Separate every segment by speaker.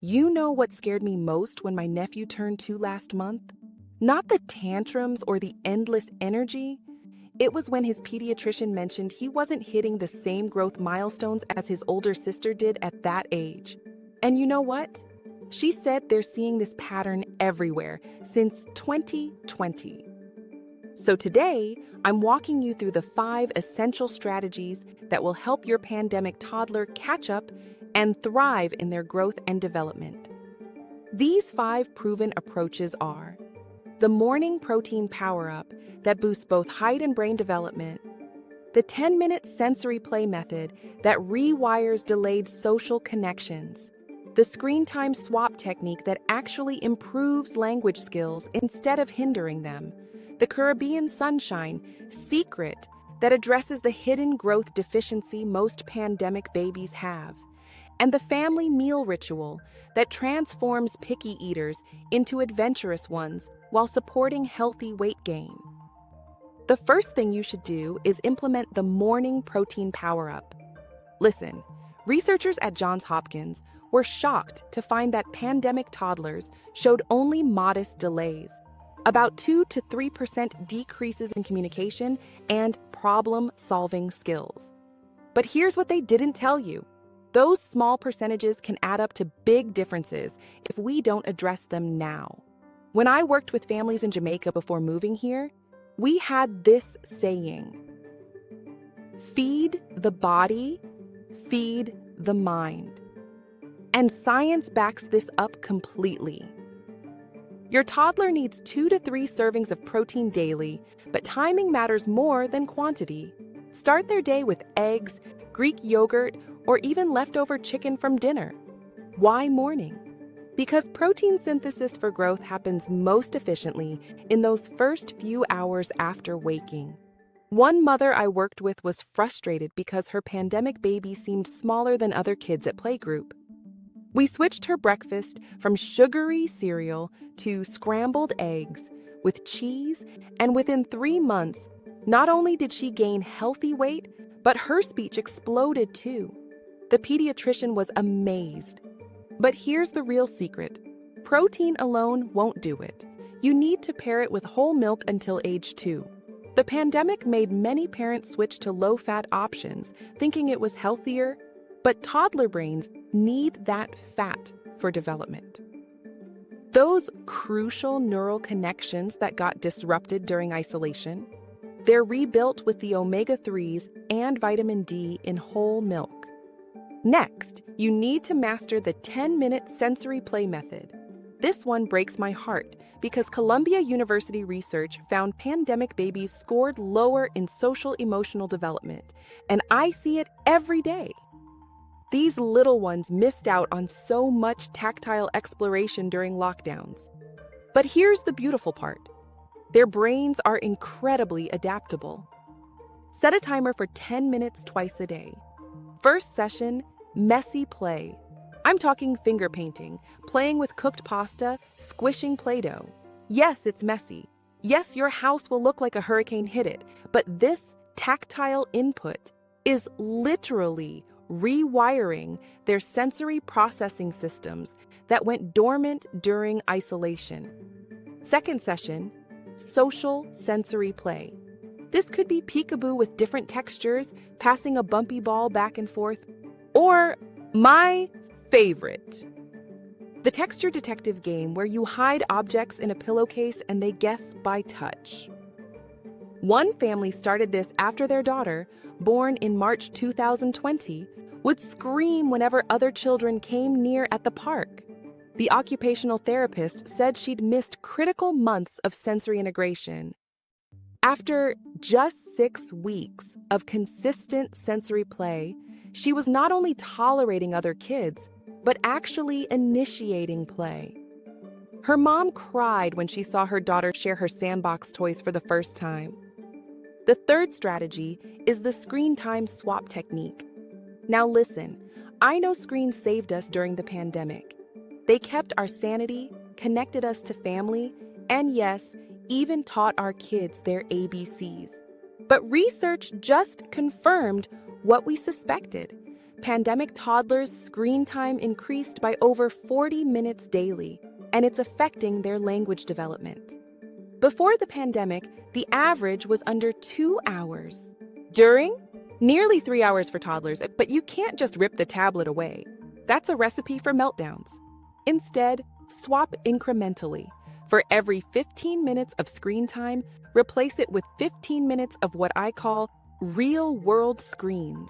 Speaker 1: You know what scared me most when my nephew turned 2 last month? Not the tantrums or the endless energy. It was when his pediatrician mentioned he wasn't hitting the same growth milestones as his older sister did at that age. And you know what? She said they're seeing this pattern everywhere since 2020. So today, I'm walking you through the 5 essential strategies that will help your pandemic toddler catch up and thrive in their growth and development. These 5 proven approaches are the morning protein power-up that boosts both height and brain development, the 10-minute sensory play method that rewires delayed social connections, the screen time swap technique that actually improves language skills instead of hindering them, the Caribbean sunshine secret that addresses the hidden growth deficiency most pandemic babies have, and the family meal ritual that transforms picky eaters into adventurous ones while supporting healthy weight gain. The first thing you should do is implement the morning protein power-up. Listen, researchers at Johns Hopkins were shocked to find that pandemic toddlers showed only modest delays, about 2 to 3% decreases in communication and problem-solving skills. But here's what they didn't tell you. Those small percentages can add up to big differences if we don't address them now. When I worked with families in Jamaica before moving here, we had this saying: feed the body, feed the mind. And science backs this up completely. Your toddler needs 2 to 3 servings of protein daily, but timing matters more than quantity. Start their day with eggs, Greek yogurt, or even leftover chicken from dinner. Why morning? Because protein synthesis for growth happens most efficiently in those first few hours after waking. One mother I worked with was frustrated because her pandemic baby seemed smaller than other kids at playgroup. We switched her breakfast from sugary cereal to scrambled eggs with cheese, and within 3 months, not only did she gain healthy weight, but her speech exploded too. The pediatrician was amazed. But here's the real secret. Protein alone won't do it. You need to pair it with whole milk until age 2. The pandemic made many parents switch to low-fat options, thinking it was healthier, but toddler brains need that fat for development. Those crucial neural connections that got disrupted during isolation, they're rebuilt with the omega-3s and vitamin D in whole milk. Next, you need to master the 10-minute sensory play method. This one breaks my heart because Columbia University research found pandemic babies scored lower in social-emotional development, and I see it every day. These little ones missed out on so much tactile exploration during lockdowns. But here's the beautiful part. Their brains are incredibly adaptable. Set a timer for 10 minutes twice a day. First session, messy play. I'm talking finger painting, playing with cooked pasta, squishing Play-Doh. Yes, it's messy. Yes, your house will look like a hurricane hit it, but this tactile input is literally rewiring their sensory processing systems that went dormant during isolation. Second session, social sensory play. This could be peekaboo with different textures, passing a bumpy ball back and forth, or my favorite, the texture detective game where you hide objects in a pillowcase and they guess by touch. One family started this after their daughter, born in March 2020, would scream whenever other children came near at the park. The occupational therapist said she'd missed critical months of sensory integration. After just 6 weeks of consistent sensory play, she was not only tolerating other kids, but actually initiating play. Her mom cried when she saw her daughter share her sandbox toys for the first time. The third strategy is the screen time swap technique. Now listen, I know screens saved us during the pandemic. They kept our sanity, connected us to family, and yes, even taught our kids their ABCs. But research just confirmed what we suspected. Pandemic toddlers' screen time increased by over 40 minutes daily, and it's affecting their language development. Before the pandemic, the average was under 2 hours. During, nearly 3 hours for toddlers, but you can't just rip the tablet away. That's a recipe for meltdowns. Instead, swap incrementally. For every 15 minutes of screen time, replace it with 15 minutes of what I call real-world screens.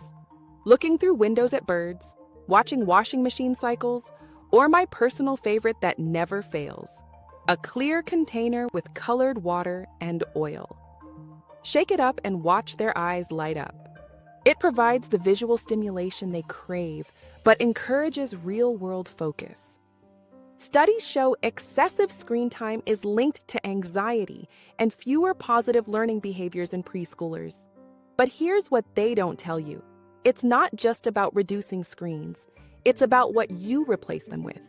Speaker 1: Looking through windows at birds, watching washing machine cycles, or my personal favorite that never fails, a clear container with colored water and oil. Shake it up and watch their eyes light up. It provides the visual stimulation they crave, but encourages real-world focus. Studies show excessive screen time is linked to anxiety and fewer positive learning behaviors in preschoolers. But here's what they don't tell you. It's not just about reducing screens. It's about what you replace them with.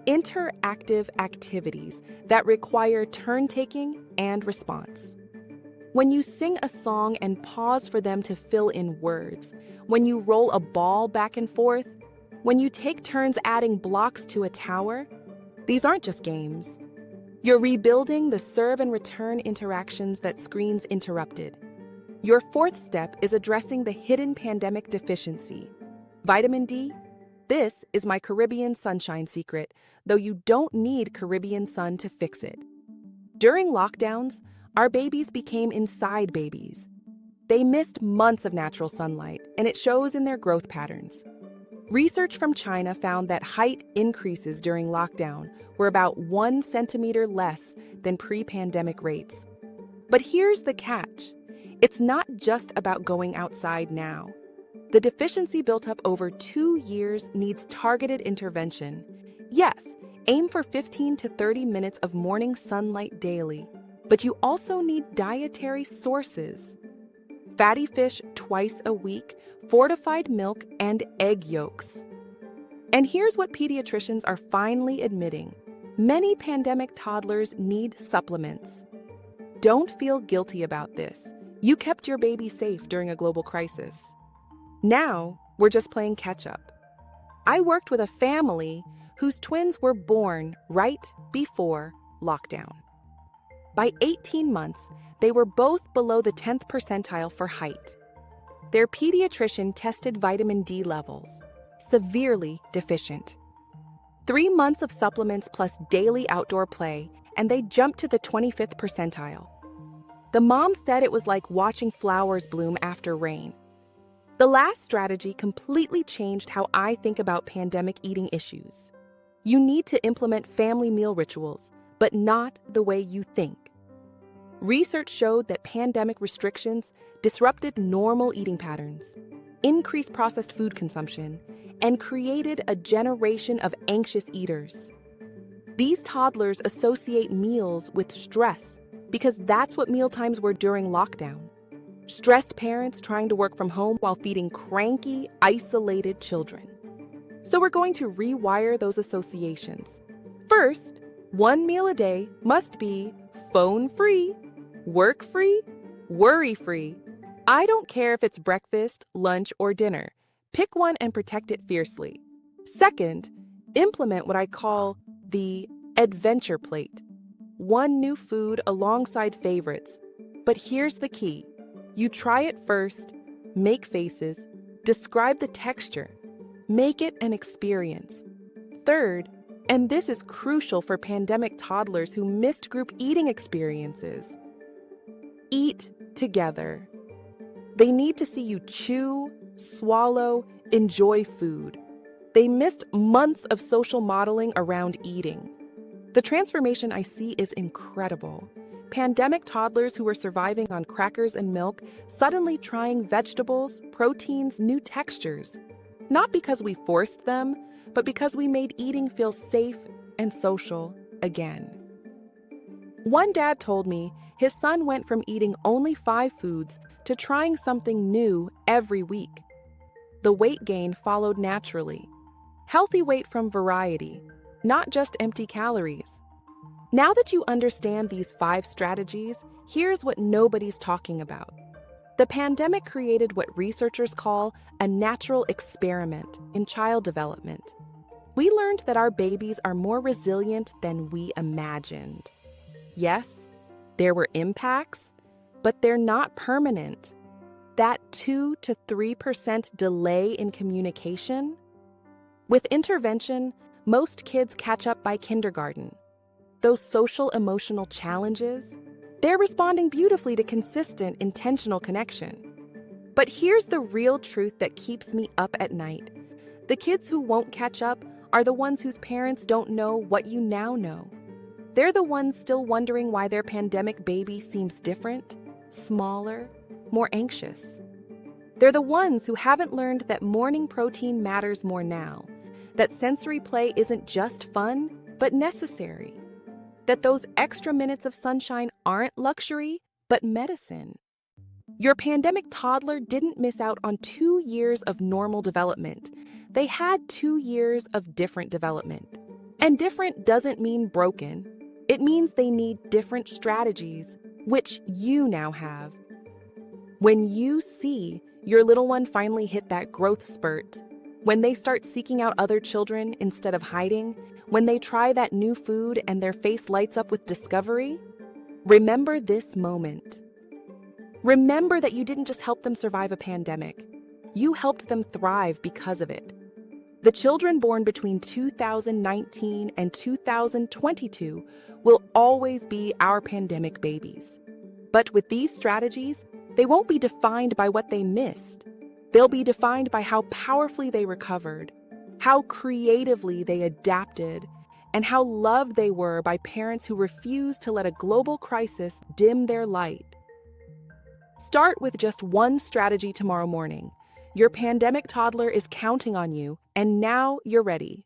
Speaker 1: Interactive activities that require turn-taking and response. When you sing a song and pause for them to fill in words, when you roll a ball back and forth, when you take turns adding blocks to a tower, these aren't just games. You're rebuilding the serve and return interactions that screens interrupted. Your fourth step is addressing the hidden pandemic deficiency. Vitamin D? This is my Caribbean sunshine secret, though you don't need Caribbean sun to fix it. During lockdowns, our babies became inside babies. They missed months of natural sunlight, and it shows in their growth patterns. Research from China found that height increases during lockdown were about 1 centimeter less than pre-pandemic rates. But here's the catch. It's not just about going outside now. The deficiency built up over 2 years needs targeted intervention. Yes, aim for 15 to 30 minutes of morning sunlight daily, but you also need dietary sources. Fatty fish twice a week, fortified milk, and egg yolks. And here's what pediatricians are finally admitting. Many pandemic toddlers need supplements. Don't feel guilty about this. You kept your baby safe during a global crisis. Now, we're just playing catch-up. I worked with a family whose twins were born right before lockdown. By 18 months, they were both below the 10th percentile for height. Their pediatrician tested vitamin D levels, severely deficient. 3 months of supplements plus daily outdoor play, and they jumped to the 25th percentile. The mom said it was like watching flowers bloom after rain. The last strategy completely changed how I think about pandemic eating issues. You need to implement family meal rituals, but not the way you think. Research showed that pandemic restrictions disrupted normal eating patterns, increased processed food consumption, and created a generation of anxious eaters. These toddlers associate meals with stress because that's what mealtimes were during lockdown. Stressed parents trying to work from home while feeding cranky, isolated children. So we're going to rewire those associations. First, 1 meal a day must be phone-free, work-free, worry-free. I don't care if it's breakfast, lunch, or dinner. Pick one and protect it fiercely. Second, implement what I call the adventure plate. 1 new food alongside favorites. But here's the key. You try it first, make faces, describe the texture, make it an experience. Third, and this is crucial for pandemic toddlers who missed group eating experiences, eat together. They need to see you chew, swallow, enjoy food. They missed months of social modeling around eating. The transformation I see is incredible. Pandemic toddlers who were surviving on crackers and milk suddenly trying vegetables, proteins, new textures. Not because we forced them, but because we made eating feel safe and social again. One dad told me his son went from eating only 5 foods to trying something new every week. The weight gain followed naturally. Healthy weight from variety, not just empty calories. Now that you understand these 5 strategies, here's what nobody's talking about. The pandemic created what researchers call a natural experiment in child development. We learned that our babies are more resilient than we imagined. Yes, there were impacts, but they're not permanent. That 2 to 3% delay in communication? With intervention, most kids catch up by kindergarten. Those social emotional challenges, they're responding beautifully to consistent, intentional connection. But here's the real truth that keeps me up at night. The kids who won't catch up are the ones whose parents don't know what you now know. They're the ones still wondering why their pandemic baby seems different, smaller, more anxious. They're the ones who haven't learned that morning protein matters more now, that sensory play isn't just fun, but necessary, that those extra minutes of sunshine aren't luxury, but medicine. Your pandemic toddler didn't miss out on 2 years of normal development. They had 2 years of different development. And different doesn't mean broken. It means they need different strategies, which you now have. When you see your little one finally hit that growth spurt, when they start seeking out other children instead of hiding, when they try that new food and their face lights up with discovery, remember this moment. Remember that you didn't just help them survive a pandemic. You helped them thrive because of it. The children born between 2019 and 2022 will always be our pandemic babies. But with these strategies, they won't be defined by what they missed. They'll be defined by how powerfully they recovered, how creatively they adapted, and how loved they were by parents who refused to let a global crisis dim their light. Start with just one strategy tomorrow morning. Your pandemic toddler is counting on you, and now you're ready.